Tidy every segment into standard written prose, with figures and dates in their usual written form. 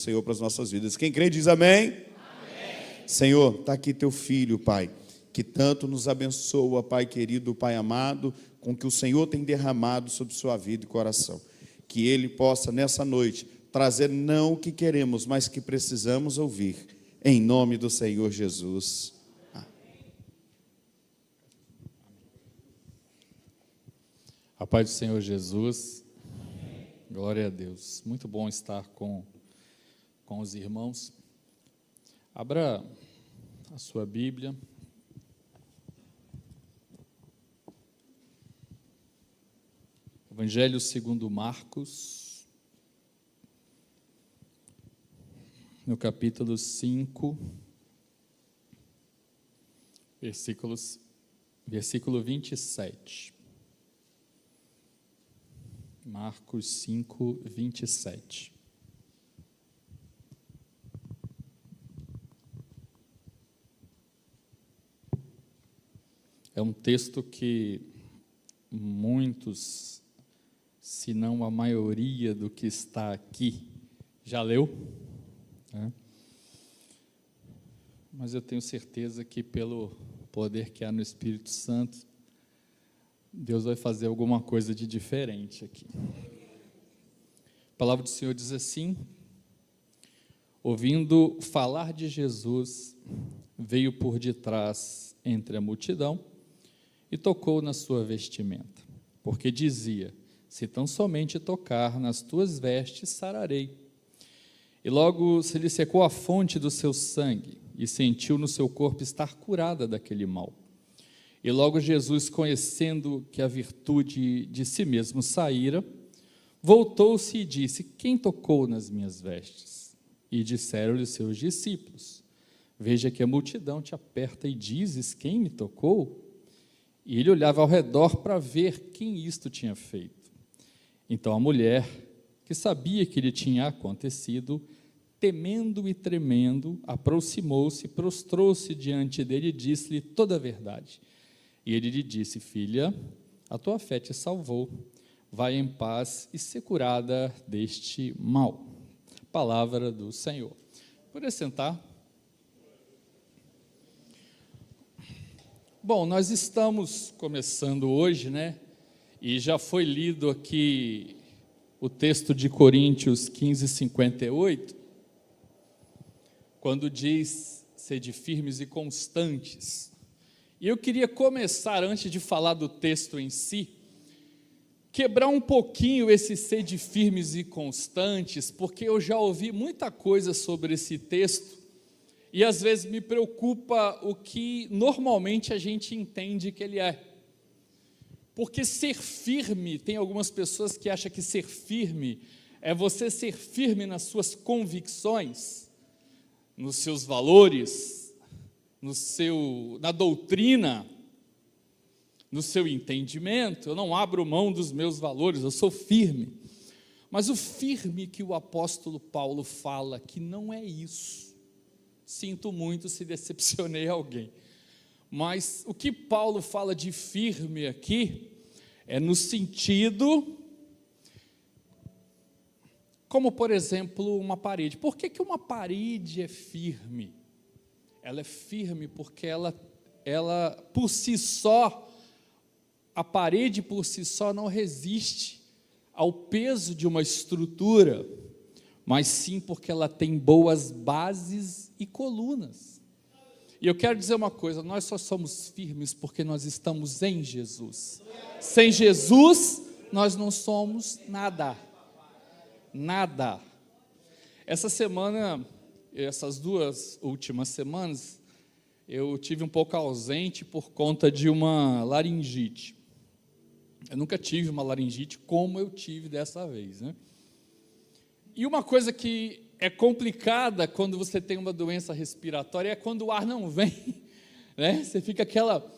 Senhor, para as nossas vidas. Quem crê diz amém? Amém. Senhor, está aqui teu filho, Pai, que tanto nos abençoa, Pai querido, Pai amado, com que o Senhor tem derramado sobre sua vida e coração. Que ele possa, nessa noite, trazer não o que queremos, mas que precisamos ouvir. Em nome do Senhor Jesus. A paz do Senhor Jesus. Glória a Deus. Muito bom estar com os irmãos. Abra a sua Bíblia. Evangelho segundo Marcos, no capítulo 5, versículo 27. Marcos 5, 27. É um texto que muitos, se não a maioria do que está aqui, já leu, né? Mas eu tenho certeza que pelo poder que há no Espírito Santo, Deus vai fazer alguma coisa de diferente aqui. A palavra do Senhor diz assim: ouvindo falar de Jesus, veio por detrás entre a multidão e tocou na sua vestimenta, porque dizia: se tão somente tocar nas tuas vestes, sararei. E logo se lhe secou a fonte do seu sangue, e sentiu no seu corpo estar curada daquele mal. E logo Jesus, conhecendo que a virtude de si mesmo saíra, voltou-se e disse: quem tocou nas minhas vestes? E disseram-lhe seus discípulos: veja que a multidão te aperta e dizes: quem me tocou? E ele olhava ao redor para ver quem isto tinha feito. Então a mulher, que sabia que lhe tinha acontecido, temendo e tremendo, aproximou-se, prostrou-se diante dele e disse-lhe toda a verdade. E ele lhe disse: filha, a tua fé te salvou, vai em paz e ser curada deste mal. Palavra do Senhor. Pode sentar. Bom, nós estamos começando hoje, né? E já foi lido aqui o texto de Coríntios 15, 58, quando diz: sede firmes e constantes. E eu queria começar, antes de falar do texto em si, quebrar um pouquinho esse sede firmes e constantes, porque eu já ouvi muita coisa sobre esse texto, e às vezes me preocupa o que normalmente a gente entende que ele é. Porque ser firme, tem algumas pessoas que acham que ser firme é você ser firme nas suas convicções, nos seus valores, na doutrina, no seu entendimento. Eu não abro mão dos meus valores, eu sou firme. Mas o firme que o apóstolo Paulo fala, que não é isso. Sinto muito se decepcionei alguém. Mas o que Paulo fala de firme aqui é no sentido, como por exemplo uma parede. Por que uma parede é firme? Ela é firme porque ela por si só, a parede por si só não resiste ao peso de uma estrutura, mas sim porque ela tem boas bases e colunas. E eu quero dizer uma coisa: nós só somos firmes porque nós estamos em Jesus. Sem Jesus, nós não somos nada. Nada. Essa semana, essas 2 últimas semanas, eu tive um pouco ausente por conta de uma laringite. Eu nunca tive uma laringite como eu tive dessa vez, né? E uma coisa que é complicada quando você tem uma doença respiratória é quando o ar não vem, né? Você fica aquela...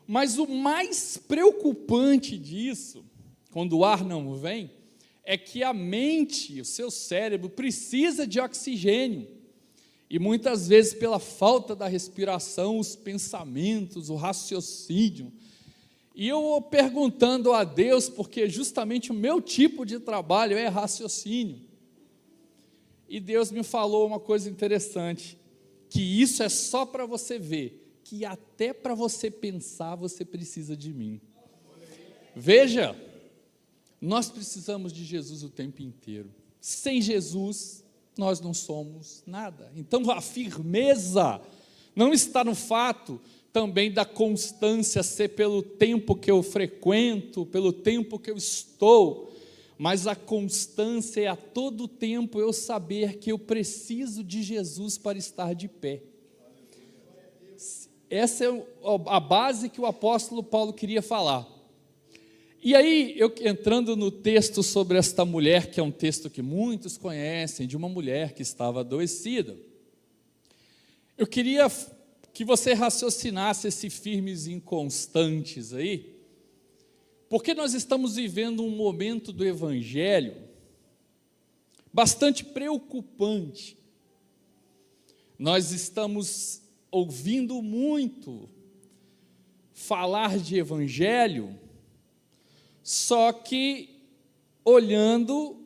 Mas o mais preocupante disso, quando o ar não vem, é que a mente, o seu cérebro, precisa de oxigênio. E muitas vezes, pela falta da respiração, os pensamentos, o raciocínio. E eu perguntando a Deus, porque justamente o meu tipo de trabalho é raciocínio. E Deus me falou uma coisa interessante, que isso é só para você ver, que até para você pensar você precisa de mim. Veja, nós precisamos de Jesus o tempo inteiro. Sem Jesus, nós não somos nada. Então a firmeza não está no fato também da constância ser pelo tempo que eu frequento, pelo tempo que eu estou, mas a constância é a todo tempo eu saber que eu preciso de Jesus para estar de pé. Essa é a base que o apóstolo Paulo queria falar. E aí, eu entrando no texto sobre esta mulher, que é um texto que muitos conhecem, de uma mulher que estava adoecida, eu queria que você raciocinasse esse firmes e inconstantes aí, porque nós estamos vivendo um momento do Evangelho bastante preocupante. Nós estamos ouvindo muito falar de Evangelho, só que olhando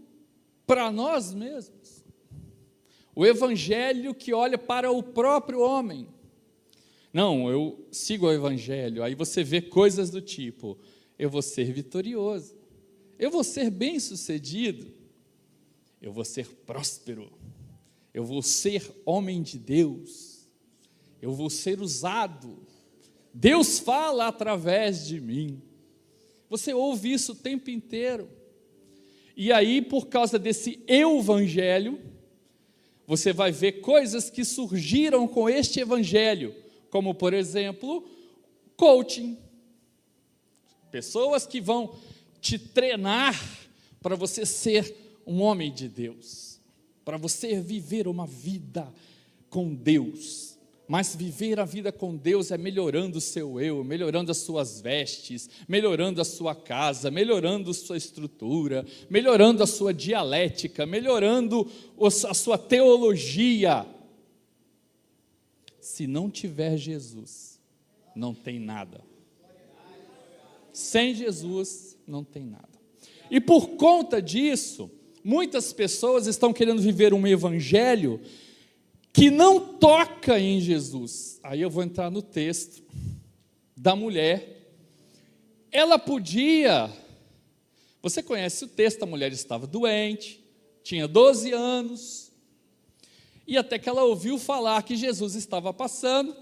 para nós mesmos. O Evangelho que olha para o próprio homem. Não, eu sigo o Evangelho, aí você vê coisas do tipo: eu vou ser vitorioso, eu vou ser bem-sucedido, eu vou ser próspero, eu vou ser homem de Deus, eu vou ser usado, Deus fala através de mim. Você ouve isso o tempo inteiro. E aí, por causa desse evangelho, você vai ver coisas que surgiram com este evangelho, como, por exemplo, coaching. Pessoas que vão te treinar para você ser um homem de Deus, para você viver uma vida com Deus. Mas viver a vida com Deus é melhorando o seu eu, melhorando as suas vestes, melhorando a sua casa, melhorando a sua estrutura, melhorando a sua dialética, melhorando a sua teologia. Se não tiver Jesus, não tem nada. Sem Jesus, não tem nada. E por conta disso, muitas pessoas estão querendo viver um evangelho que não toca em Jesus. Aí eu vou entrar no texto da mulher. Ela podia, você conhece o texto, a mulher estava doente, tinha 12 anos, e até que ela ouviu falar que Jesus estava passando,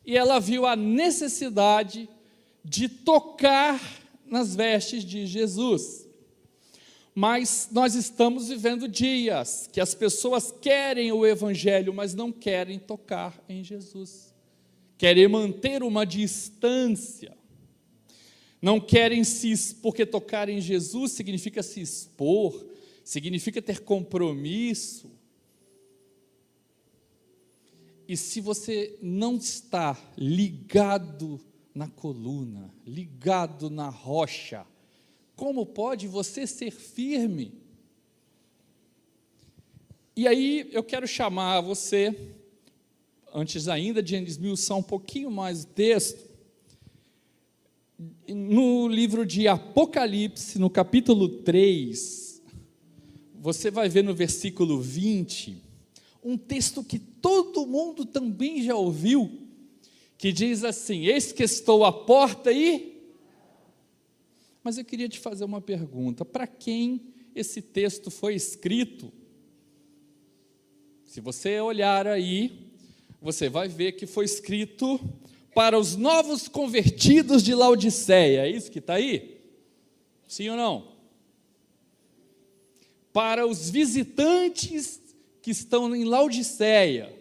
e ela viu a necessidade de tocar nas vestes de Jesus. Mas nós estamos vivendo dias que as pessoas querem o evangelho, mas não querem tocar em Jesus. Querem manter uma distância. Não querem porque tocar em Jesus significa se expor, significa ter compromisso. E se você não está ligado na coluna, ligado na rocha, como pode você ser firme? E aí eu quero chamar você, antes ainda de esmiuçar um pouquinho mais o texto, no livro de Apocalipse, no capítulo 3, você vai ver no versículo 20, um texto que todo mundo também já ouviu, que diz assim: eis que estou à porta e... Mas eu queria te fazer uma pergunta: para quem esse texto foi escrito? Se você olhar aí, você vai ver que foi escrito para os novos convertidos de Laodiceia. É isso que está aí? Sim ou não? Para os visitantes que estão em Laodiceia.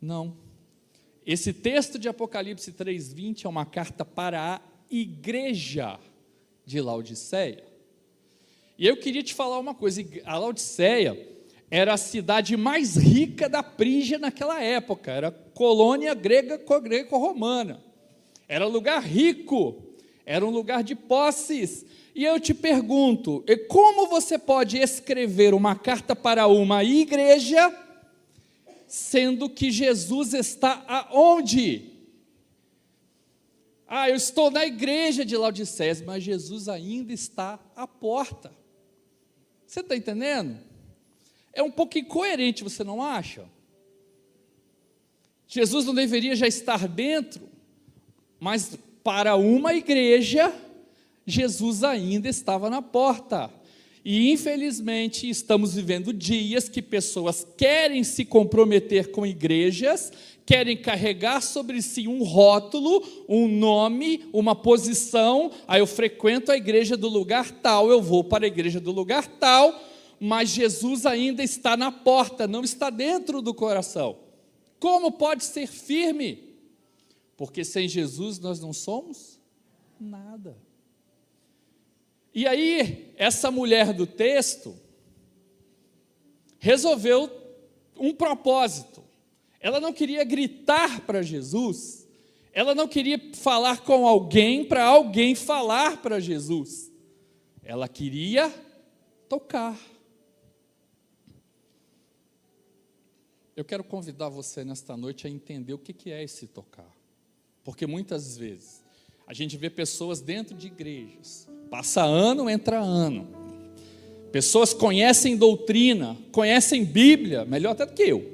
Não. Esse texto de Apocalipse 3:20 é uma carta para a igreja de Laodiceia. E eu queria te falar uma coisa: a Laodiceia era a cidade mais rica da Prígia naquela época, era colônia greco-romana, era um lugar rico, era um lugar de posses. E eu te pergunto, como você pode escrever uma carta para uma igreja, sendo que Jesus está aonde? Eu estou na igreja de Laodiceia, mas Jesus ainda está à porta. Você está entendendo? É um pouco incoerente, você não acha? Jesus não deveria já estar dentro, mas para uma igreja, Jesus ainda estava na porta. E infelizmente estamos vivendo dias que pessoas querem se comprometer com igrejas, querem carregar sobre si um rótulo, um nome, uma posição. Aí eu frequento a igreja do lugar tal, eu vou para a igreja do lugar tal, mas Jesus ainda está na porta, não está dentro do coração. Como pode ser firme? Porque sem Jesus nós não somos nada. E aí, essa mulher do texto resolveu um propósito. Ela não queria gritar para Jesus, ela não queria falar com alguém para alguém falar para Jesus. Ela queria tocar. Eu quero convidar você nesta noite a entender o que é esse tocar. Porque muitas vezes a gente vê pessoas dentro de igrejas, passa ano, entra ano. Pessoas conhecem doutrina, conhecem Bíblia, melhor até do que eu.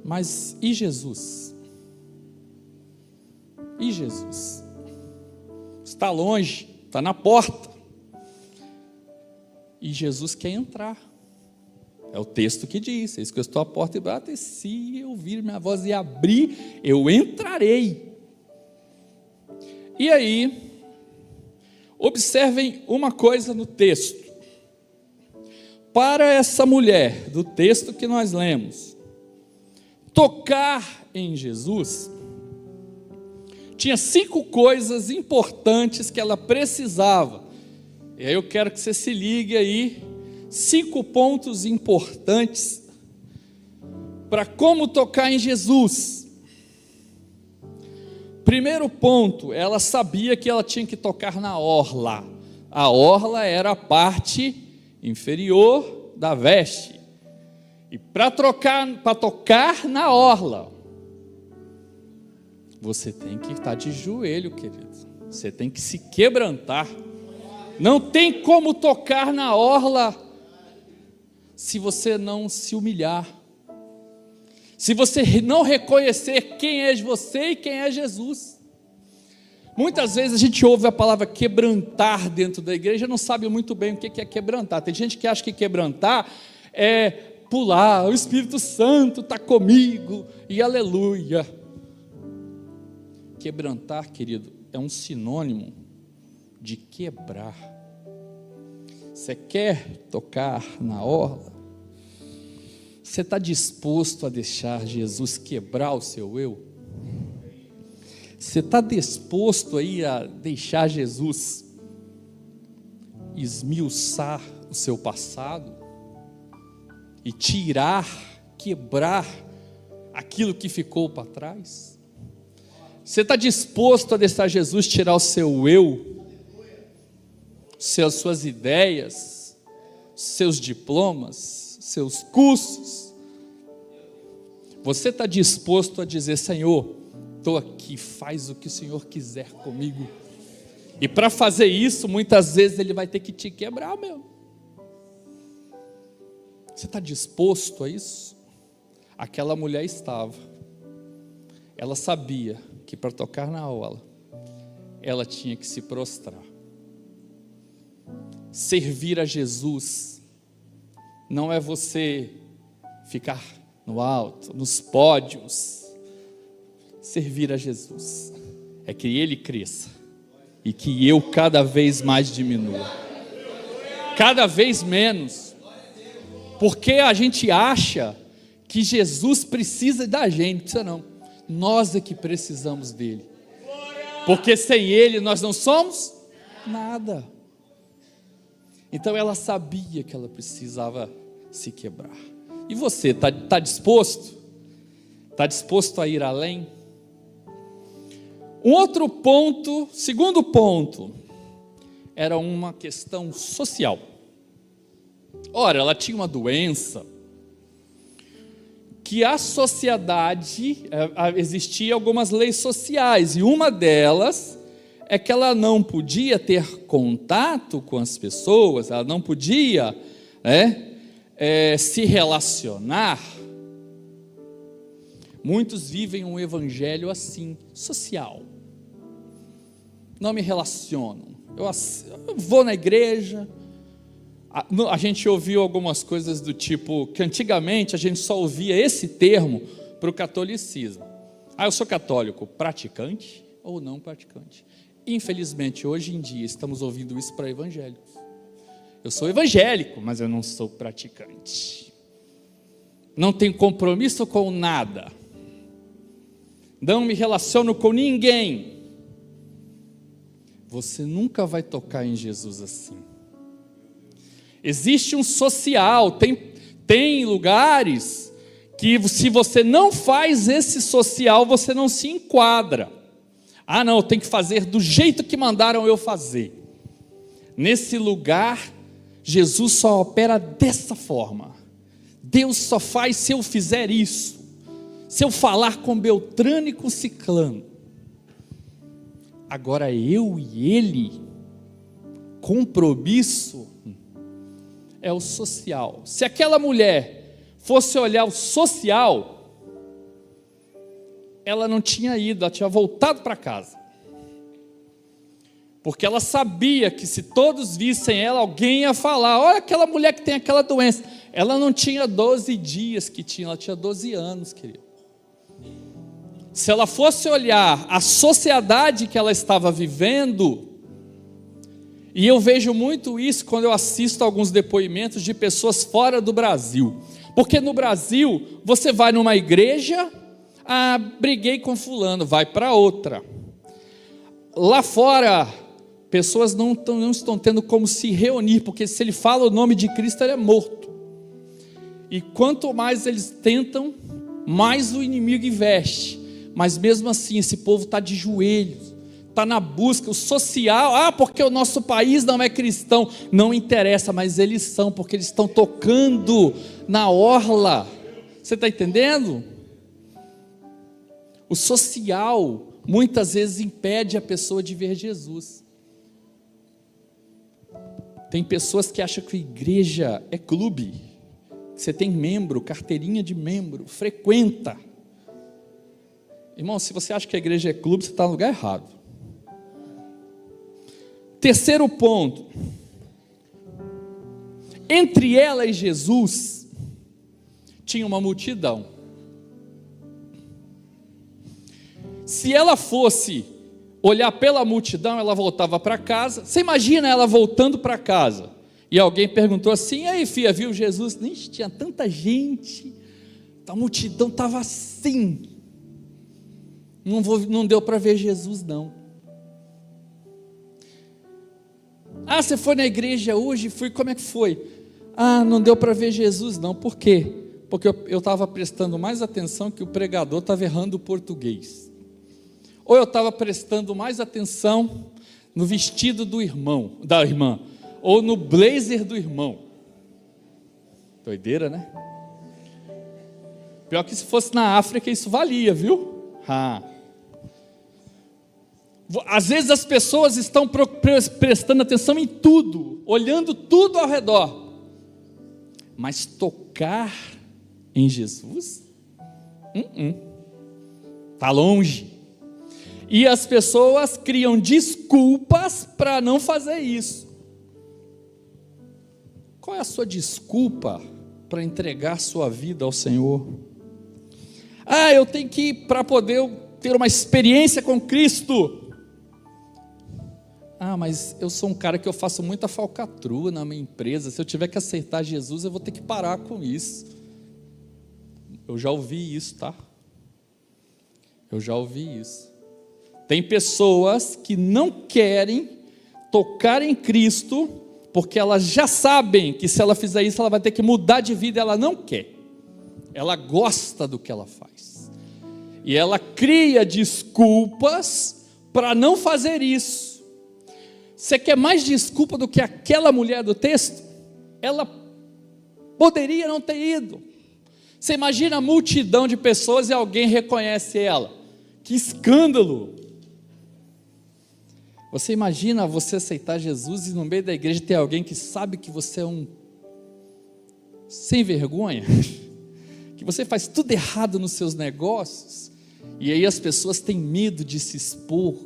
Mas e Jesus? E Jesus? Está longe, está na porta. E Jesus quer entrar. É o texto que diz: eis que eu estou à porta e bato, e se eu ouvir minha voz e abrir, eu entrarei. E aí, observem uma coisa no texto. Para essa mulher, do texto que nós lemos, tocar em Jesus, tinha 5 coisas importantes que ela precisava. E aí eu quero que você se ligue aí, 5 pontos importantes para como tocar em Jesus. Primeiro ponto, ela sabia que ela tinha que tocar na orla. A orla era a parte inferior da veste. E para tocar na orla, você tem que estar de joelho, querido. Você tem que se quebrantar. Não tem como tocar na orla se você não se humilhar. Se você não reconhecer quem é você e quem é Jesus. Muitas vezes a gente ouve a palavra quebrantar dentro da igreja, não sabe muito bem o que é quebrantar. Tem gente que acha que quebrantar é pular, o Espírito Santo está comigo, e aleluia. Quebrantar, querido, é um sinônimo de quebrar. Você quer tocar na orla? Você está disposto a deixar Jesus quebrar o seu eu? Você está disposto aí a deixar Jesus esmiuçar o seu passado? E tirar, quebrar aquilo que ficou para trás? Você está disposto a deixar Jesus tirar o seu eu, suas ideias, seus diplomas, seus cursos? Você está disposto a dizer: Senhor, estou aqui, faz o que o Senhor quiser comigo? E para fazer isso, muitas vezes Ele vai ter que te quebrar mesmo. Você está disposto a isso? Aquela mulher estava. Ela sabia que para tocar na orla, ela tinha que se prostrar. Servir a Jesus não é você ficar no alto, nos pódios. Servir a Jesus é que Ele cresça e que eu cada vez mais diminua. Cada vez menos. Porque a gente acha que Jesus precisa da gente. Não precisa não. Nós é que precisamos dele. Porque sem ele nós não somos nada. Então ela sabia que ela precisava se quebrar. E você, está disposto? Está disposto a ir além? Um outro ponto, segundo ponto, era uma questão social. Ora, ela tinha uma doença que a sociedade, existia algumas leis sociais, e uma delas é que ela não podia ter contato com as pessoas, ela não podia, se relacionar. Muitos vivem um evangelho assim, social. Não me relacionam. Eu vou na igreja. A gente ouviu algumas coisas do tipo, que antigamente a gente só ouvia esse termo para o catolicismo. Eu sou católico, praticante ou não praticante? Infelizmente, hoje em dia, estamos ouvindo isso para evangélicos. Eu sou evangélico, mas eu não sou praticante. Não tenho compromisso com nada. Não me relaciono com ninguém. Você nunca vai tocar em Jesus assim. Existe um social, tem lugares que se você não faz esse social, você não se enquadra. Não, eu tenho que fazer do jeito que mandaram eu fazer. Nesse lugar, Jesus só opera dessa forma. Deus só faz se eu fizer isso. Se eu falar com Beltrano e com Ciclano. Agora eu e ele, compromisso, é o social. Se aquela mulher fosse olhar o social, ela não tinha ido, ela tinha voltado para casa. Porque ela sabia que se todos vissem ela, alguém ia falar, olha aquela mulher que tem aquela doença. Ela não tinha 12 dias que tinha, ela tinha 12 anos, querido. Se ela fosse olhar a sociedade que ela estava vivendo, e eu vejo muito isso quando eu assisto alguns depoimentos de pessoas fora do Brasil. Porque no Brasil, você vai numa igreja, briguei com fulano, vai para outra. Lá fora, pessoas não estão tendo como se reunir, porque se ele fala o nome de Cristo, ele é morto. E quanto mais eles tentam, mais o inimigo investe. Mas mesmo assim, esse povo está de joelhos, está na busca, o social, porque o nosso país não é cristão, não interessa, mas eles são, porque eles estão tocando na orla, você está entendendo? O social, muitas vezes impede a pessoa de ver Jesus. Tem pessoas que acham que a igreja é clube, você tem membro, carteirinha de membro, frequenta. Irmão, se você acha que a igreja é clube, você está no lugar errado. Terceiro ponto. Entre ela e Jesus, tinha uma multidão. Se ela fosse olhar pela multidão, ela voltava para casa. Você imagina ela voltando para casa. E alguém perguntou assim, e aí filha, viu Jesus? Nem tinha tanta gente. A multidão estava assim. Não deu para ver Jesus não. Você foi na igreja hoje? Fui, como é que foi? Não deu para ver Jesus não. Por quê? Porque eu estava prestando mais atenção que o pregador estava errando o português. Ou eu estava prestando mais atenção no vestido do irmão, da irmã, ou no blazer do irmão. Doideira, né? Pior que se fosse na África isso valia, viu? Às vezes as pessoas estão prestando atenção em tudo, olhando tudo ao redor, mas tocar em Jesus, está longe. E as pessoas criam desculpas para não fazer isso. Qual é a sua desculpa para entregar sua vida ao Senhor? Eu tenho que ir para poder ter uma experiência com Cristo. Mas eu sou um cara que eu faço muita falcatrua na minha empresa. Se eu tiver que aceitar Jesus, eu vou ter que parar com isso. Eu já ouvi isso, tá? Eu já ouvi isso. Tem pessoas que não querem tocar em Cristo, porque elas já sabem que se ela fizer isso, ela vai ter que mudar de vida, ela não quer. Ela gosta do que ela faz. E ela cria desculpas para não fazer isso. Você quer mais desculpa do que aquela mulher do texto? Ela poderia não ter ido. Você imagina a multidão de pessoas e alguém reconhece ela. Que escândalo! Você imagina você aceitar Jesus e no meio da igreja ter alguém que sabe que você é um sem vergonha, que você faz tudo errado nos seus negócios, e aí as pessoas têm medo de se expor.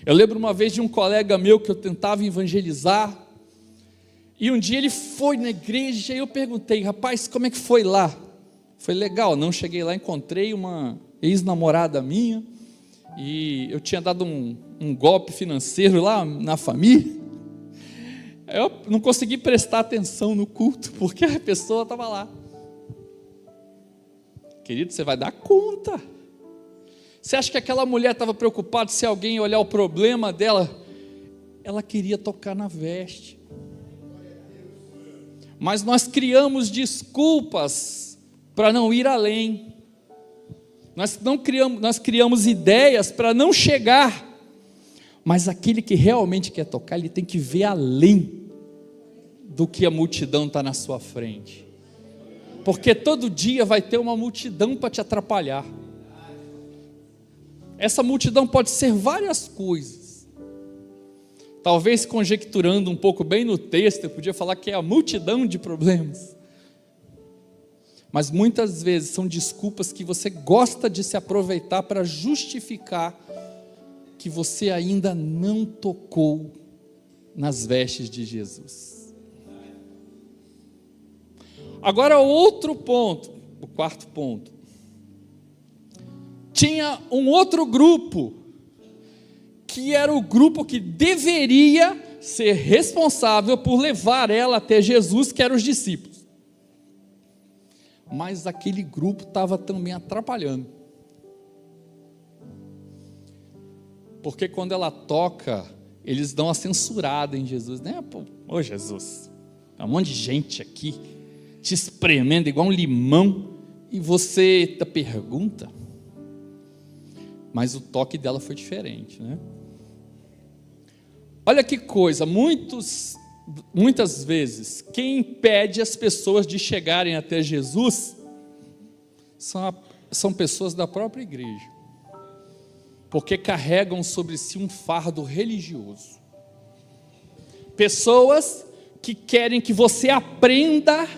Eu lembro uma vez de um colega meu que eu tentava evangelizar, e um dia ele foi na igreja, e eu perguntei: rapaz, como é que foi lá? Foi legal. Não, cheguei lá, encontrei uma ex-namorada minha, e eu tinha dado um golpe financeiro lá na família. Eu não consegui prestar atenção no culto, porque a pessoa estava lá. Querido, você vai dar conta. Você acha que aquela mulher estava preocupada se alguém olhar o problema dela? Ela queria tocar na veste. Mas nós criamos desculpas para não ir além. Nós criamos ideias para não chegar. Mas aquele que realmente quer tocar, ele tem que ver além do que a multidão está na sua frente. Porque todo dia vai ter uma multidão para te atrapalhar. Essa multidão pode ser várias coisas. Talvez conjecturando um pouco bem no texto, eu podia falar que é a multidão de problemas. Mas muitas vezes são desculpas que você gosta de se aproveitar para justificar que você ainda não tocou nas vestes de Jesus. Agora, outro ponto, o quarto ponto. Tinha um outro grupo, que era o grupo que deveria ser responsável por levar ela até Jesus, que eram os discípulos. Mas aquele grupo estava também atrapalhando. Porque quando ela toca, eles dão uma censurada em Jesus, né? Ô Jesus, tem um monte de gente aqui, te espremendo igual um limão, e você pergunta. Mas o toque dela foi diferente, né? Olha que coisa, muitas vezes, quem impede as pessoas de chegarem até Jesus são pessoas da própria igreja, porque carregam sobre si um fardo religioso. Pessoas que querem que você aprenda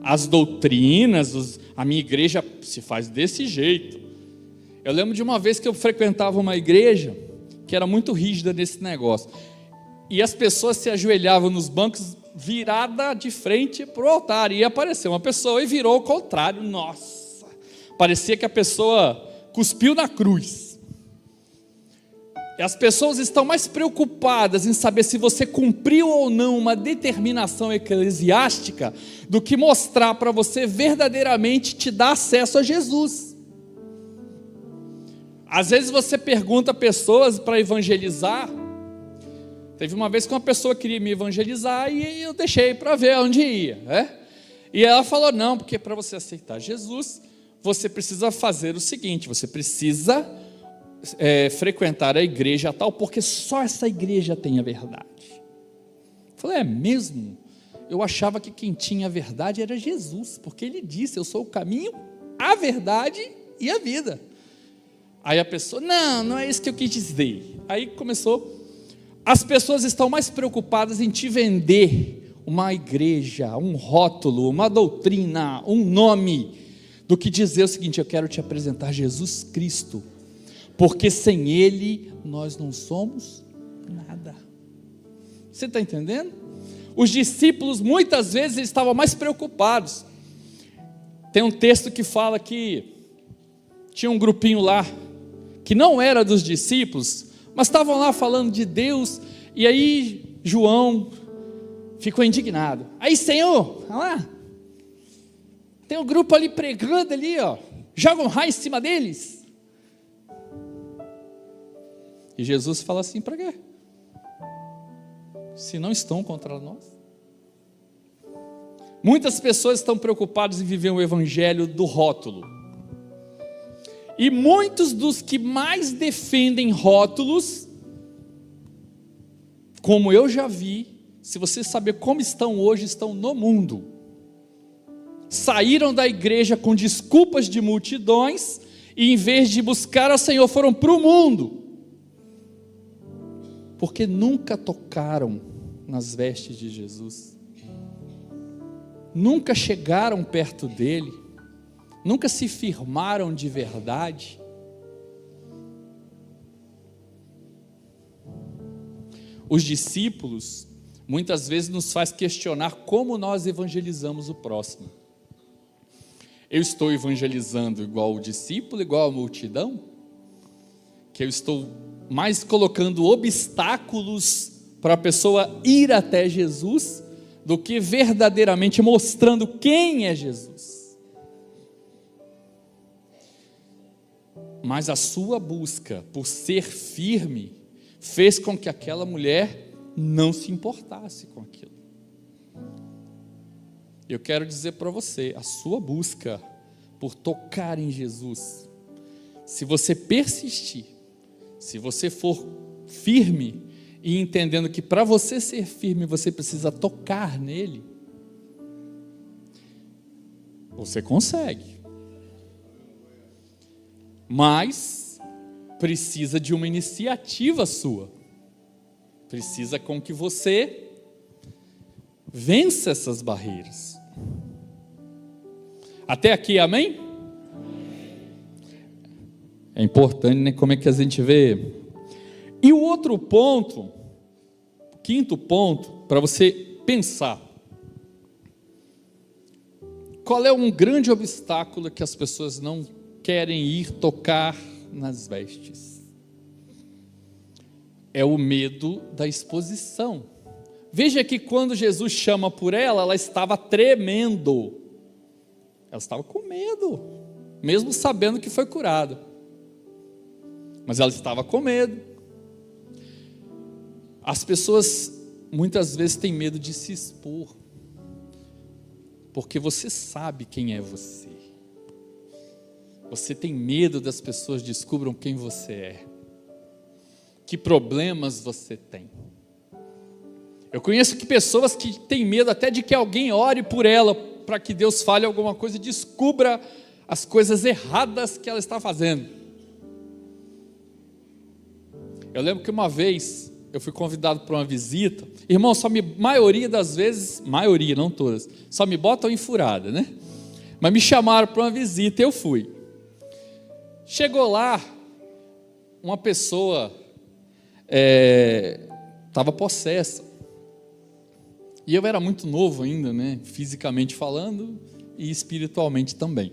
as doutrinas, a minha igreja se faz desse jeito. Eu lembro de uma vez que eu frequentava uma igreja que era muito rígida nesse negócio, e as pessoas se ajoelhavam nos bancos virada de frente para o altar, e apareceu uma pessoa e virou ao contrário. Nossa, parecia que a pessoa cuspiu na cruz. E as pessoas estão mais preocupadas em saber se você cumpriu ou não uma determinação eclesiástica do que mostrar para você verdadeiramente te dar acesso a Jesus. Às vezes você pergunta a pessoas para evangelizar. Teve uma vez que uma pessoa queria me evangelizar e eu deixei para ver onde ia, né? E ela falou: não, porque para você aceitar Jesus, você precisa fazer o seguinte, você precisa frequentar a igreja tal, porque só essa igreja tem a verdade. Eu falei: é mesmo? Eu achava que quem tinha a verdade era Jesus, porque ele disse: eu sou o caminho, a verdade e a vida. Aí a pessoa: não é isso que eu quis dizer. Aí começou. As pessoas estão mais preocupadas em te vender uma igreja, um rótulo, uma doutrina, um nome, do que dizer o seguinte: eu quero te apresentar Jesus Cristo, porque sem Ele nós não somos nada. Você está entendendo? Os discípulos muitas vezes estavam mais preocupados. Tem um texto que fala que tinha um grupinho lá, que não era dos discípulos, mas estavam lá falando de Deus, e aí João ficou indignado. Aí: Senhor, olha lá, tem um grupo ali pregando ali, ó, joga um raio em cima deles. E Jesus fala assim: para quê? Se não estão contra nós. Muitas pessoas estão preocupadas em viver o evangelho do rótulo. E muitos dos que mais defendem rótulos, como eu já vi, se você saber como estão hoje, estão no mundo. Saíram da igreja com desculpas de multidões, e em vez de buscar ao Senhor, foram para o mundo. porque nunca tocaram nas vestes de Jesus, nunca chegaram perto dele, nunca se firmaram de verdade. Os discípulos muitas vezes nos faz questionar como nós evangelizamos o próximo. Eu estou evangelizando igual o discípulo, igual a multidão? Que eu estou mais colocando obstáculos para a pessoa ir até Jesus, do que verdadeiramente mostrando quem é Jesus. Mas a sua busca por ser firme fez com que aquela mulher não se importasse com aquilo. Eu quero dizer para você, a sua busca por tocar em Jesus, se você persistir, se você for firme, e entendendo que para você ser firme, você precisa tocar nele, você consegue. Mas precisa de uma iniciativa sua. Precisa com que você vença essas barreiras. Até aqui, amém? É importante, né? Como é que a gente vê? E o outro ponto, quinto ponto, para você pensar. Qual é um grande obstáculo que as pessoas não querem ir tocar nas vestes? É o medo da exposição. Veja que quando Jesus chama por ela, ela estava tremendo. Ela estava com medo, mesmo sabendo que foi curada. Mas ela estava com medo. As pessoas muitas vezes têm medo de se expor, porque você sabe quem é você. Você tem medo das pessoas descubram quem você é, que problemas você tem. Eu conheço pessoas que têm medo até de que alguém ore por ela, para que Deus fale alguma coisa e descubra as coisas erradas que ela está fazendo. Eu lembro que uma vez eu fui convidado para uma visita. Irmão, maioria das vezes, maioria, não todas, só me botam em furada, né? Mas me chamaram para uma visita e eu fui. Chegou lá, uma pessoa estava possessa. E eu era muito novo ainda, né? Fisicamente falando e espiritualmente também.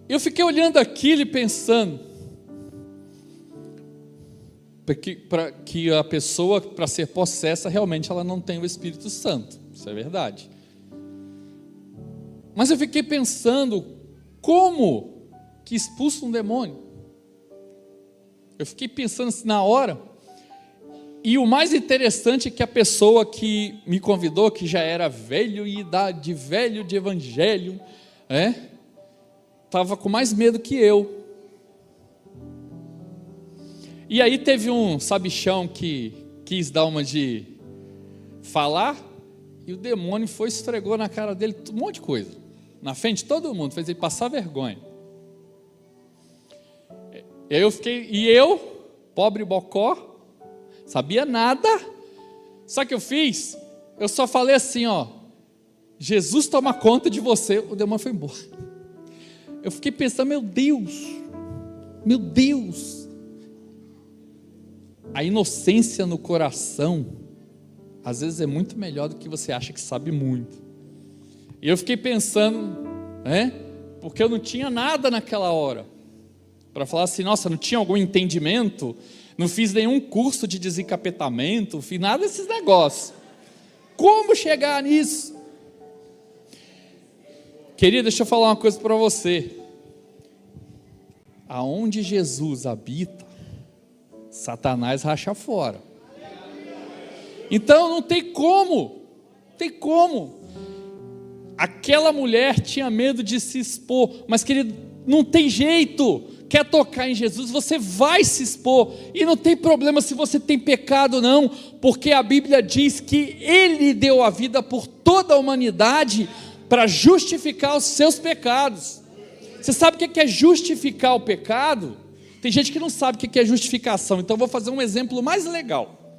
Eu fiquei olhando aquilo e pensando, para que a pessoa, para ser possessa, realmente ela não tem o Espírito Santo. Isso é verdade. Mas eu fiquei pensando, como que expulsa um demônio? Eu fiquei pensando assim na hora. E o mais interessante é que a pessoa que me convidou, que já era velho em idade, velho de evangelho, estava com mais medo que eu. E aí teve um sabichão que quis dar uma de falar, e o demônio foi e esfregou na cara dele um monte de coisa, na frente de todo mundo, fez ele passar vergonha. Eu, pobre bocó, sabia nada. Sabe o que eu fiz? Eu só falei assim, Jesus toma conta de você. O demônio foi embora. Eu fiquei pensando, meu Deus, a inocência no coração às vezes é muito melhor do que você acha que sabe muito. E eu fiquei pensando, porque eu não tinha nada naquela hora para falar assim, nossa, não tinha algum entendimento, não fiz nenhum curso de desencapetamento, não fiz nada desses negócios. Como chegar nisso? Querido, deixa eu falar uma coisa para você. Aonde Jesus habita, Satanás racha fora. Então não tem como. Aquela mulher tinha medo de se expor, mas querido, não tem jeito. Quer tocar em Jesus, você vai se expor, e não tem problema se você tem pecado não, porque a Bíblia diz que Ele deu a vida por toda a humanidade, para justificar os seus pecados. Você sabe o que é justificar o pecado? Tem gente que não sabe o que é justificação, então eu vou fazer um exemplo mais legal.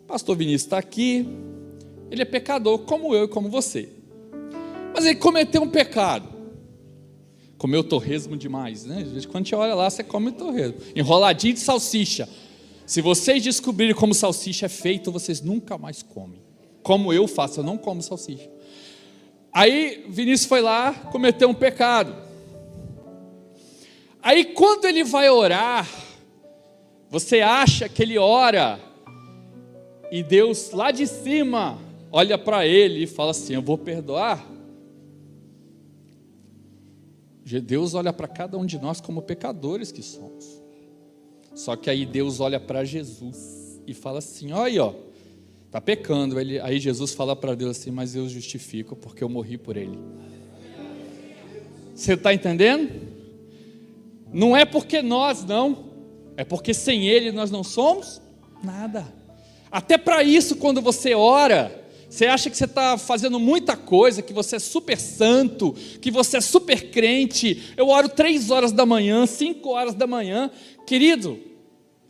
Pastor Vinícius está aqui, ele é pecador como eu e como você. Mas ele cometeu um pecado. Comeu torresmo demais, né? Quando a gente olha lá, você come torresmo. Enroladinho de salsicha. Se vocês descobrirem como salsicha é feito, vocês nunca mais comem. Como eu faço, eu não como salsicha. Aí Vinícius foi lá, cometeu um pecado. Aí quando ele vai orar, você acha que ele ora, e Deus lá de cima olha para ele e fala assim: eu vou perdoar. Deus olha para cada um de nós como pecadores que somos. Só que aí Deus olha para Jesus e fala assim: olha aí, ó, está pecando. Aí Jesus fala para Deus assim: mas eu justifico porque eu morri por ele. Você está entendendo? Não é porque nós não, é porque sem ele nós não somos nada. Até para isso, quando você ora, você acha que você está fazendo muita coisa, que você é super santo, que você é super crente. Eu oro 3 horas da manhã, 5 horas da manhã. Querido,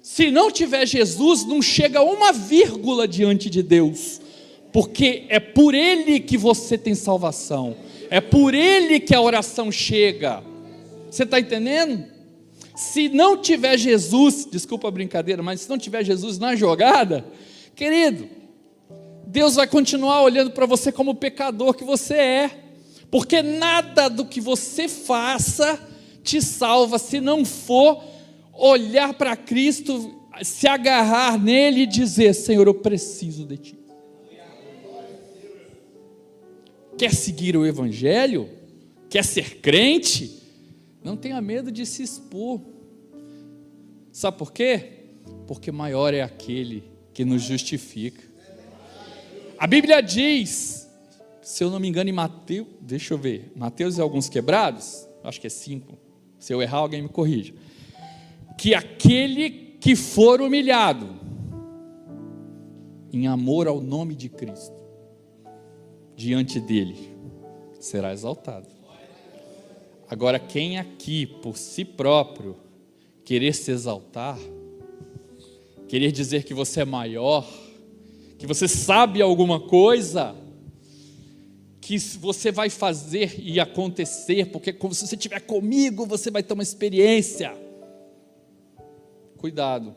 se não tiver Jesus, não chega uma vírgula diante de Deus, porque é por Ele que você tem salvação, é por Ele que a oração chega. Você está entendendo? Se não tiver Jesus, desculpa a brincadeira, mas se não tiver Jesus na jogada, querido, Deus vai continuar olhando para você como pecador que você é, porque nada do que você faça te salva, se não for olhar para Cristo, se agarrar nele e dizer: Senhor, eu preciso de Ti. Quer seguir o Evangelho? Quer ser crente? Não tenha medo de se expor. Sabe por quê? Porque maior é aquele que nos justifica. A Bíblia diz, se eu não me engano, em Mateus, deixa eu ver, Mateus e alguns quebrados, acho que é 5, se eu errar alguém me corrija, que aquele que for humilhado em amor ao nome de Cristo, diante dele, será exaltado. Agora, quem aqui, por si próprio, querer se exaltar, querer dizer que você é maior, que você sabe alguma coisa, que você vai fazer e acontecer, porque se você estiver comigo, você vai ter uma experiência. Cuidado,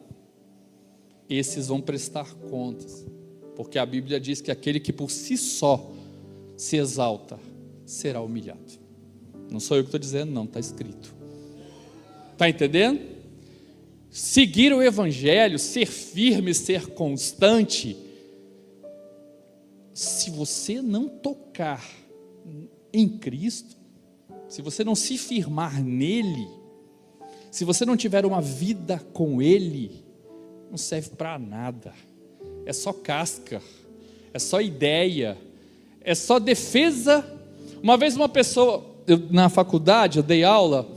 esses vão prestar contas, porque a Bíblia diz que aquele que por si só se exalta, será humilhado. Não sou eu que estou dizendo, não, está escrito. Está entendendo? Seguir o Evangelho, ser firme, ser constante. Se você não tocar em Cristo, se você não se firmar nele, se você não tiver uma vida com Ele, não serve para nada. É só casca, é só ideia, é só defesa. Uma vez uma pessoa, na faculdade, eu dei aula,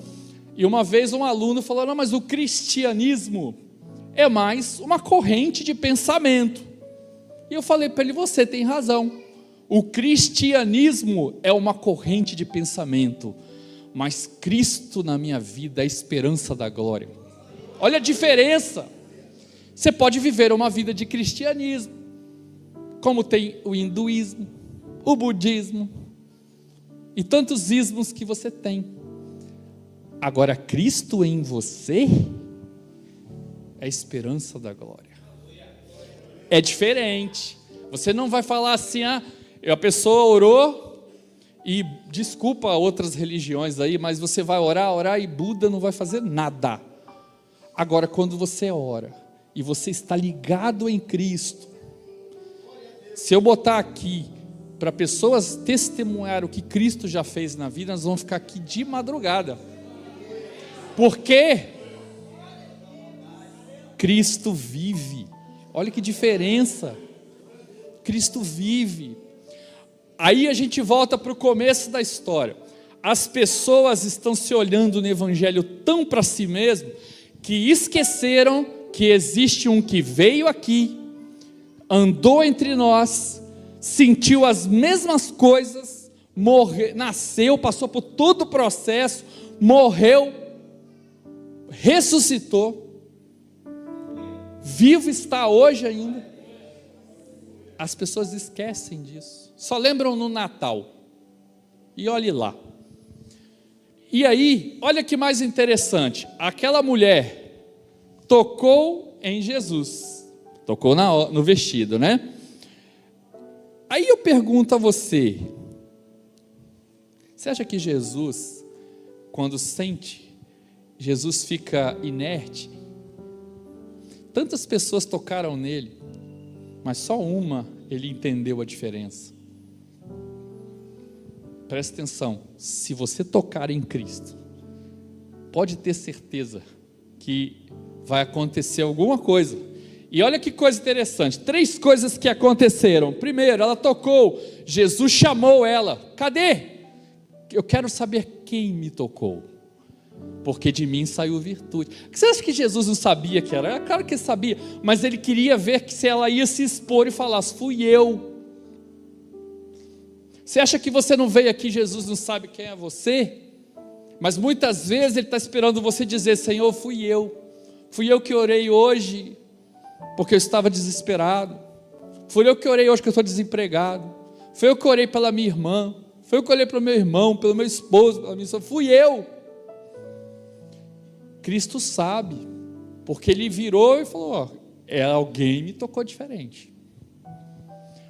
e uma vez um aluno falou: não, mas o cristianismo é mais uma corrente de pensamento. E eu falei para ele: você tem razão, o cristianismo é uma corrente de pensamento, mas Cristo na minha vida é a esperança da glória. Olha a diferença. Você pode viver uma vida de cristianismo, como tem o hinduísmo, o budismo e tantos ismos que você tem. Agora, Cristo em você é a esperança da glória. É diferente. Você não vai falar assim: a pessoa orou, e desculpa outras religiões aí, mas você vai orar e Buda não vai fazer nada. Agora, quando você ora e você está ligado em Cristo, se eu botar aqui para pessoas testemunhar o que Cristo já fez na vida, nós vamos ficar aqui de madrugada, porque Cristo vive. Olha que diferença. Cristo vive. Aí a gente volta para o começo da história. As pessoas estão se olhando no Evangelho tão para si mesmo, que esqueceram que existe um que veio aqui, andou entre nós, sentiu as mesmas coisas, nasceu, passou por todo o processo, morreu, ressuscitou, vivo está hoje ainda. as pessoas esquecem disso, só lembram no Natal, e olhe lá. E aí, olha que mais interessante, aquela mulher tocou em Jesus, tocou no vestido, né? Aí eu pergunto a você, você acha que Jesus, quando sente, Jesus fica inerte? Tantas pessoas tocaram nele, mas só uma ele entendeu a diferença. Presta atenção, se você tocar em Cristo, pode ter certeza que vai acontecer alguma coisa. E olha que coisa interessante, 3 coisas que aconteceram. Primeiro, ela tocou, Jesus chamou ela. Cadê? Eu quero saber quem me tocou, porque de mim saiu virtude. Você acha que Jesus não sabia que era? É claro que ele sabia, mas ele queria ver que se ela ia se expor e falasse, fui eu. Você acha que você não veio aqui, Jesus não sabe quem é você? Mas muitas vezes ele está esperando você dizer, Senhor, fui eu que orei hoje, porque eu estava desesperado, fui eu que orei hoje que eu estou desempregado, fui eu que orei pela minha irmã, fui eu que orei pelo meu irmão, pelo meu esposo, pela minha esposa, fui eu. Cristo sabe, porque ele virou e falou, alguém me tocou diferente.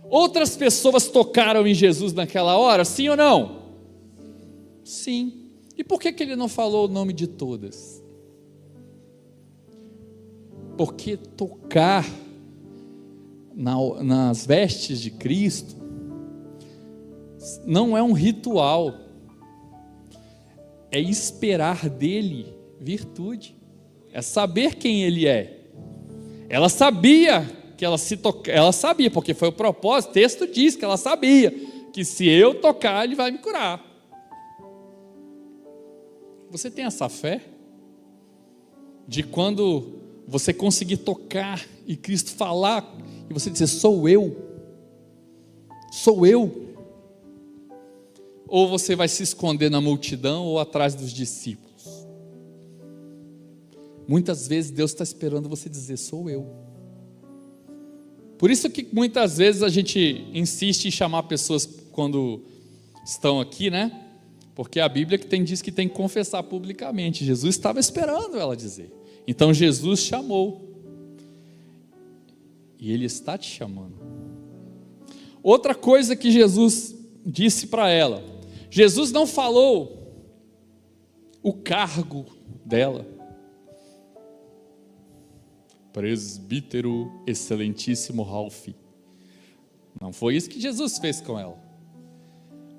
Outras pessoas tocaram em Jesus naquela hora, sim ou não? Sim. E por que ele não falou o nome de todas? Porque tocar nas vestes de Cristo não é um ritual, é esperar dele virtude, é saber quem ele é. Ela sabia que ela sabia, porque foi o propósito, o texto diz que ela sabia que se eu tocar, ele vai me curar. Você tem essa fé? De quando você conseguir tocar e Cristo falar, e você dizer, sou eu? Ou você vai se esconder na multidão ou atrás dos discípulos? Muitas vezes Deus está esperando você dizer, sou eu. Por isso que muitas vezes a gente insiste em chamar pessoas quando estão aqui, né? Porque a Bíblia diz que tem que confessar publicamente. Jesus estava esperando ela dizer. Então Jesus chamou. E Ele está te chamando. Outra coisa que Jesus disse para ela. Jesus não falou o cargo dela. Presbítero excelentíssimo Ralph. Não foi isso que Jesus fez com ela.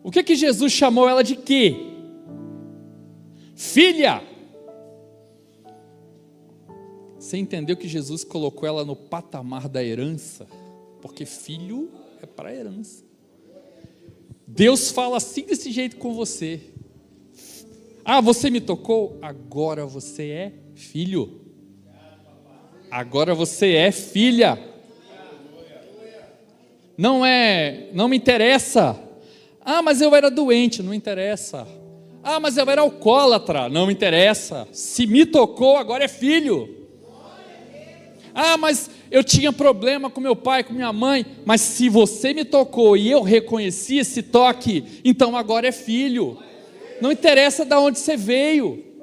O que Jesus chamou ela de quê? Filha. Você entendeu que Jesus colocou ela no patamar da herança? Porque filho é para herança. Deus fala assim desse jeito com você. Você me tocou? Agora você é filho. Agora você é filha. Não me interessa. Mas eu era doente, não interessa. Mas eu era alcoólatra, não me interessa. Se me tocou, agora é filho. Mas eu tinha problema com meu pai, com minha mãe. Mas se você me tocou e eu reconheci esse toque, então agora é filho. Não interessa de onde você veio.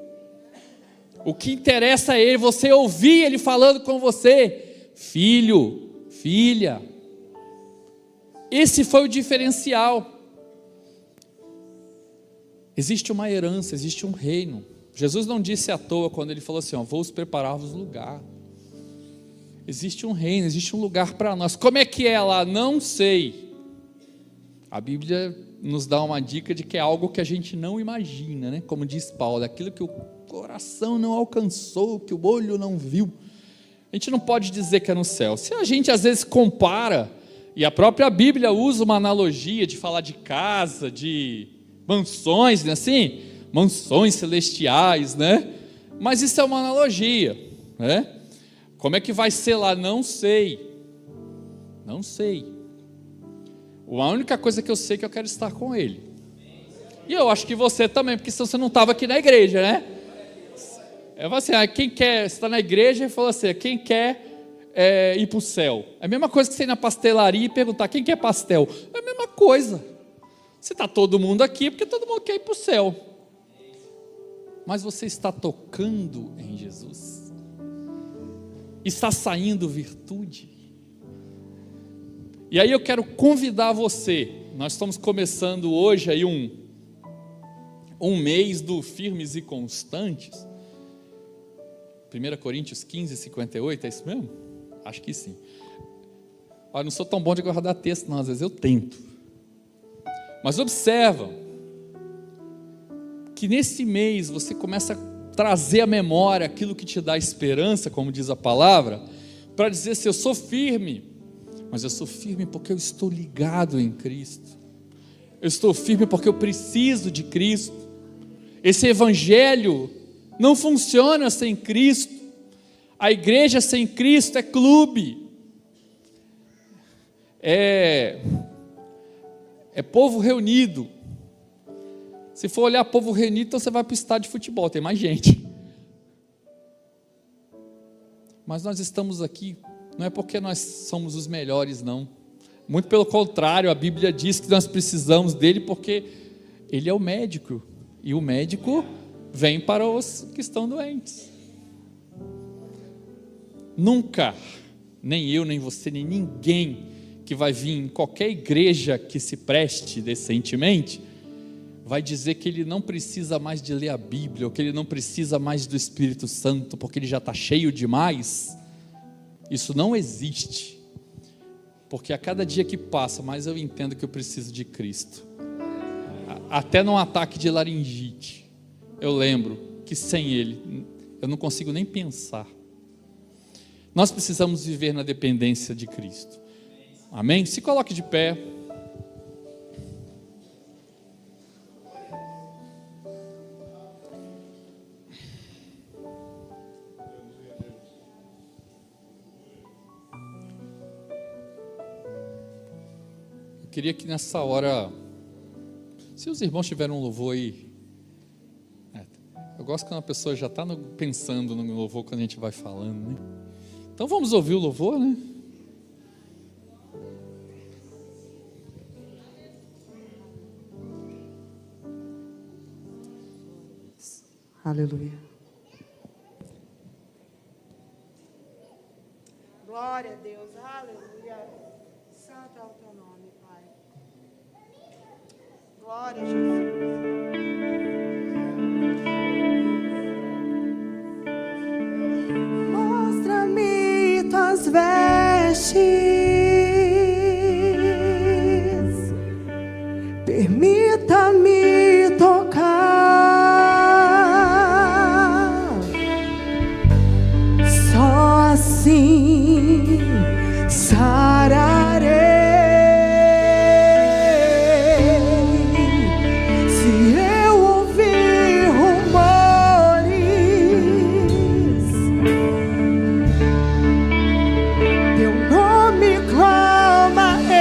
O que interessa é você ouvir ele falando com você. Filho, filha. Esse foi o diferencial. Existe uma herança, existe um reino. Jesus não disse à toa quando ele falou assim, vou preparar-vos lugar. Existe um reino, existe um lugar para nós. Como é que é lá? Não sei. A Bíblia nos dá uma dica de que é algo que a gente não imagina, né? Como diz Paulo, aquilo que o coração não alcançou, que o olho não viu. A gente não pode dizer que é no céu. Se a gente às vezes compara, e a própria Bíblia usa uma analogia de falar de casa, de mansões, né? Assim, mansões celestiais, né? Mas isso é uma analogia, né? Como é que vai ser lá? Não sei. Não sei. A única coisa que eu sei é que eu quero estar com Ele. E eu acho que você também, porque senão você não estava aqui na igreja, né? Eu falo assim, quem quer estar na igreja, ele falou assim, quem quer ir para o céu. É a mesma coisa que você ir na pastelaria e perguntar quem quer pastel. É a mesma coisa. Se está todo mundo aqui, porque todo mundo quer ir para o céu. Mas você está tocando em Jesus? Está saindo virtude? E aí eu quero convidar você. Nós estamos começando hoje aí um mês do Firmes e Constantes. 1 Coríntios 15, 58, é isso mesmo? Acho que sim. Eu não sou tão bom de guardar texto, não, às vezes eu tento. Mas observa que nesse mês você começa a trazer à memória aquilo que te dá esperança, como diz a palavra, para dizer assim: eu sou firme, mas eu sou firme porque eu estou ligado em Cristo. Eu estou firme porque eu preciso de Cristo. Esse evangelho não funciona sem Cristo. A igreja sem Cristo é clube, é povo reunido. Se for olhar povo reunido, então você vai para o estádio de futebol, tem mais gente. Mas nós estamos aqui, não é porque nós somos os melhores, não. Muito pelo contrário, a Bíblia diz que nós precisamos dele porque ele é o médico. E o médico vem para os que estão doentes. Nunca, nem eu, nem você, nem ninguém que vai vir em qualquer igreja que se preste decentemente, vai dizer que ele não precisa mais de ler a Bíblia, ou que ele não precisa mais do Espírito Santo, porque ele já está cheio demais. Isso não existe. Porque a cada dia que passa, mais eu entendo que eu preciso de Cristo. Até num ataque de laringite, eu lembro que sem Ele, eu não consigo nem pensar. Nós precisamos viver na dependência de Cristo. Amém? Se coloque de pé. Eu queria que nessa hora, se os irmãos tiverem um louvor aí, eu gosto quando a pessoa já está pensando no louvor quando a gente vai falando, né? Então vamos ouvir o louvor, né? Aleluia. Glória a Deus, aleluia. Santo é o teu nome, Pai. Glória a Jesus. Mostra-me tuas vestes, permita-me tocar, só assim sararei. Se eu ouvir rumores, teu nome clamarei.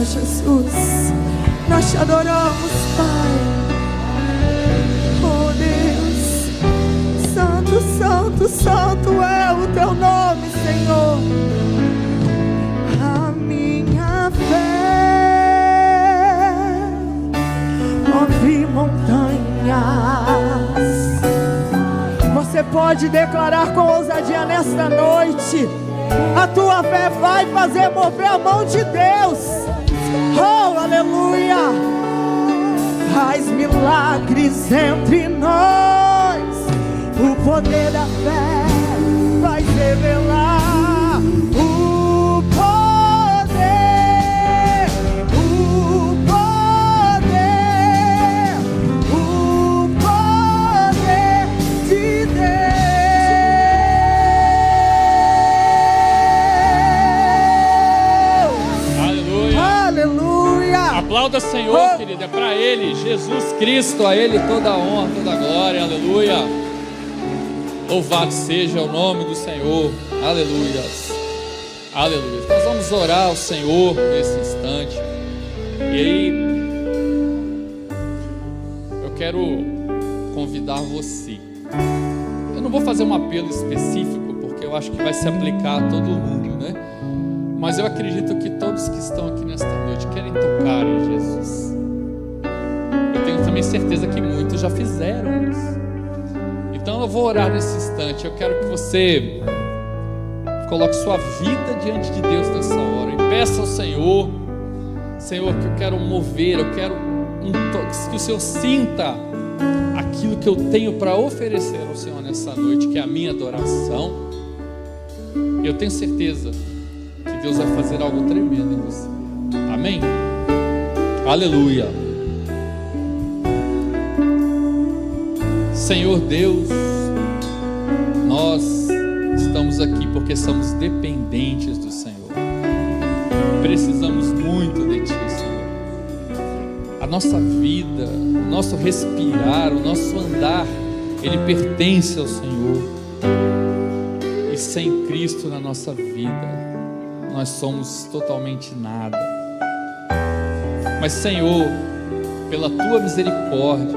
Jesus. Nós te adoramos, Pai. Oh, Deus. Santo, santo, santo é o teu nome, Senhor. A minha fé move montanhas. Você pode declarar com ousadia nesta noite: a tua fé vai fazer mover a mão de Deus. Oh, aleluia. Faz milagres entre nós. O poder da fé vai revelar o poder de Deus. Aplauda, Senhor, querido, é para Ele, Jesus Cristo, a Ele toda a honra, toda a glória, aleluia. Louvado seja o nome do Senhor, aleluia, aleluia. Nós vamos orar ao Senhor nesse instante, e aí eu quero convidar você. Eu não vou fazer um apelo específico, porque eu acho que vai se aplicar a todo mundo, né? Mas eu acredito que todos que estão aqui nesta noite querem tocar em Jesus. Eu tenho também certeza que muitos já fizeram isso. Então eu vou orar nesse instante. Eu quero que você coloque sua vida diante de Deus nessa hora e peça ao Senhor: Senhor, que eu quero mover, eu quero que o Senhor sinta aquilo que eu tenho para oferecer ao Senhor nessa noite, que é a minha adoração. E eu tenho certeza que Deus vai fazer algo tremendo em você. Amém? Aleluia. Senhor Deus, nós estamos aqui porque somos dependentes do Senhor. Precisamos muito de Ti, Senhor. A nossa vida, o nosso respirar, o nosso andar, ele pertence ao Senhor. E sem Cristo na nossa vida, nós somos totalmente nada. Mas, Senhor, pela Tua misericórdia,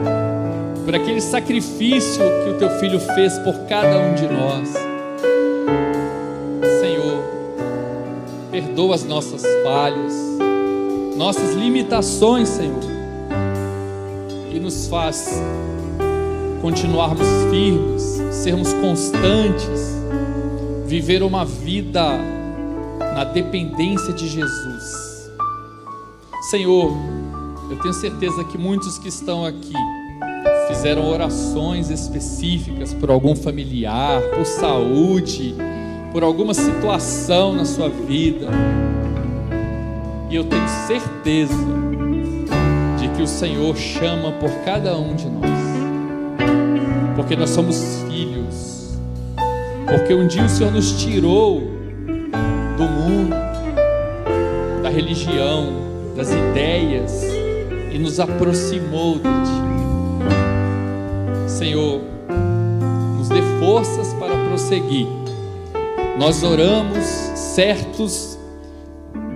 por aquele sacrifício que o Teu Filho fez por cada um de nós, Senhor, perdoa as nossas falhas, nossas limitações, Senhor, e nos faz continuarmos firmes, sermos constantes, viver uma vida na dependência de Jesus. Senhor, eu tenho certeza que muitos que estão aqui fizeram orações específicas por algum familiar, por saúde, por alguma situação na sua vida, e eu tenho certeza de que o Senhor chama por cada um de nós, porque nós somos filhos, porque um dia o Senhor nos tirou do mundo, da religião, das ideias, e nos aproximou de Ti. Senhor, nos dê forças para prosseguir. Nós oramos certos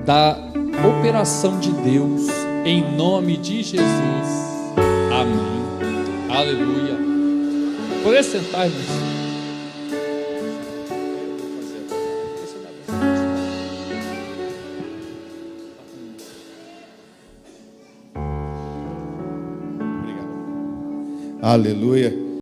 da operação de Deus, em nome de Jesus. Amém. Aleluia. Poder sentar, irmãos. Aleluia.